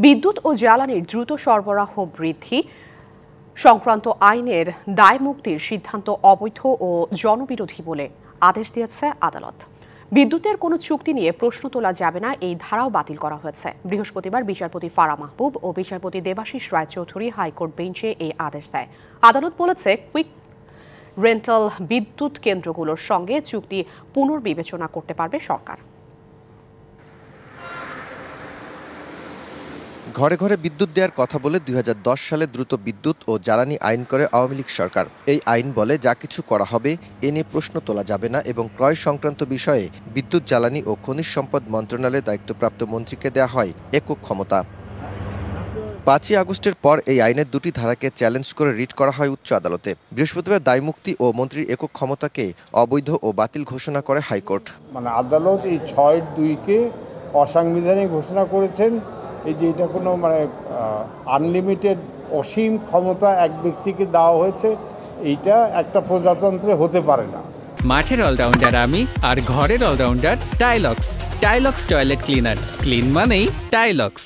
বিদ্যুৎ ও জ্বালানির দ্রুত সরবরাহ বৃদ্ধি সংক্রান্ত আইনের দায়মুক্তির সিদ্ধান্ত অবৈধ ও জনবিরোধী বলে আদেশ দিয়েছে আদালত। বিদ্যুতের কোনো চুক্তি নিয়ে প্রশ্ন তোলা যাবে না, এই ধারাও বাতিল করা হয়েছে। বৃহস্পতিবার বিচারপতি ফারা মাহবুব ও বিচারপতি দেবাশিস রায়চৌধুরী হাইকোর্ট বেঞ্চে এই আদেশ দেয়। আদালত বলেছে, কুইক রেন্টাল বিদ্যুৎ কেন্দ্রগুলোর সঙ্গে চুক্তি পুনর্বিবেচনা করতে পারবে সরকার। ঘরে ঘরে বিদ্যুৎ দেওয়ার কথা বলে ২০১০ সালে দ্রুত বিদ্যুৎ ও জ্বালানি আইন করে আওয়ামী লীগ সরকার। এই আইন বলে যা কিছু করা হবে এ নিয়ে প্রশ্ন তোলা যাবে না এবং ক্রয় সংক্রান্ত বিষয়ে বিদ্যুৎ, জ্বালানি ও খনিজ সম্পদ মন্ত্রণালয়ের দায়িত্বপ্রাপ্ত মন্ত্রীকে দেওয়া হয় একক ক্ষমতা। ৫ই আগস্টের পর এই আইনের দুটি ধারাকে চ্যালেঞ্জ করে রিট করা হয় উচ্চ আদালতে। বৃহস্পতিবার দায়মুক্তি ও মন্ত্রীর একক ক্ষমতাকে অবৈধ ও বাতিল ঘোষণা করে হাইকোর্ট। আদালত এই ৬-২কে অসাংবিধানিক ঘোষণা করেছেন। এই যে এটা কোনো আনলিমিটেড অসীম ক্ষমতা এক ব্যক্তিকে দেওয়া হয়েছে, এইটা একটা প্রজাতন্ত্রে হতে পারে না। মাঠের অলরাউন্ডার আমি, আর ঘরের allrounder Tilex. Tilex toilet cleaner, clean মানেই টাইলক্স।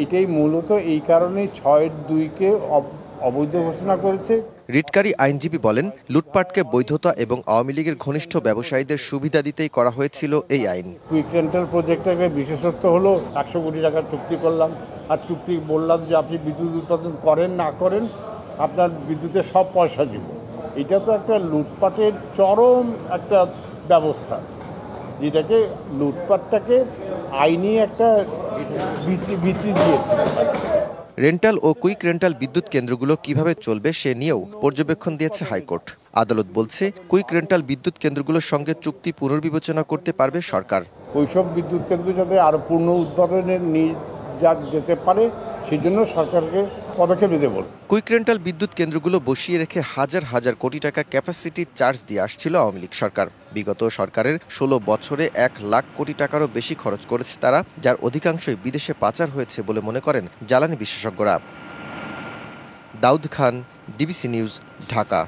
এইটাই মূলত এই কারণেই ৬-২কে অবৈধ ঘোষণা করেছে। রিটকারী আইনজীবী বলেন, লুটপাটকে বৈধতা এবং আওয়ামী লীগের ঘনিষ্ঠ ব্যবসায়ীদের সুবিধা দিতেই করা হয়েছিল এই আইন। কুইক রেন্টাল প্রজেক্টের বিশেষত্ব হলো ১০০ কোটি টাকার চুক্তি করলাম, আর চুক্তি বললাম যে আপনি বিদ্যুৎ উৎপাদন করেন না করেন আপনার বিদ্যুতের সব পয়সা দিব। এটা তো একটা লুটপাটের চরম একটা ব্যবস্থা, যেটাকে লুটপাটটাকে আইনি একটা বৃত্তি দিয়েছে। রেন্টাল ও কুইক রেন্টাল বিদ্যুৎ কেন্দ্রগুলো কিভাবে চলবে সে নিয়েও পর্যবেক্ষণ দিয়েছে হাইকোর্ট। আদালত বলছে, কুইক রেন্টাল বিদ্যুৎ কেন্দ্রগুলোর সঙ্গে চুক্তি পুনর্বিবেচনা করতে পারবে সরকার। ওইসব বিদ্যুৎ কেন্দ্র যাতে আরও পূর্ণ উৎপাদনের নিয়ে যেতে পারে সেই জন্য সরকারকে পদক্ষেপ নিতে বল। কুইক রেন্টাল বিদ্যুৎ কেন্দ্রগুলো বসিয়ে রেখে হাজার হাজার কোটি টাকা ক্যাপাসিটি চার্জ দিয়ে আসছিল আওয়ামী লীগ সরকার। বিগত সরকারের ১৬ বছরে ১ লাখ কোটি টাকারও বেশি খরচ করেছে তারা, যার অধিকাংশই বিদেশে পাচার হয়েছে বলে মনে করেন জ্বালানি বিশেষজ্ঞরা। Daud Khan, DBC news, Dhaka.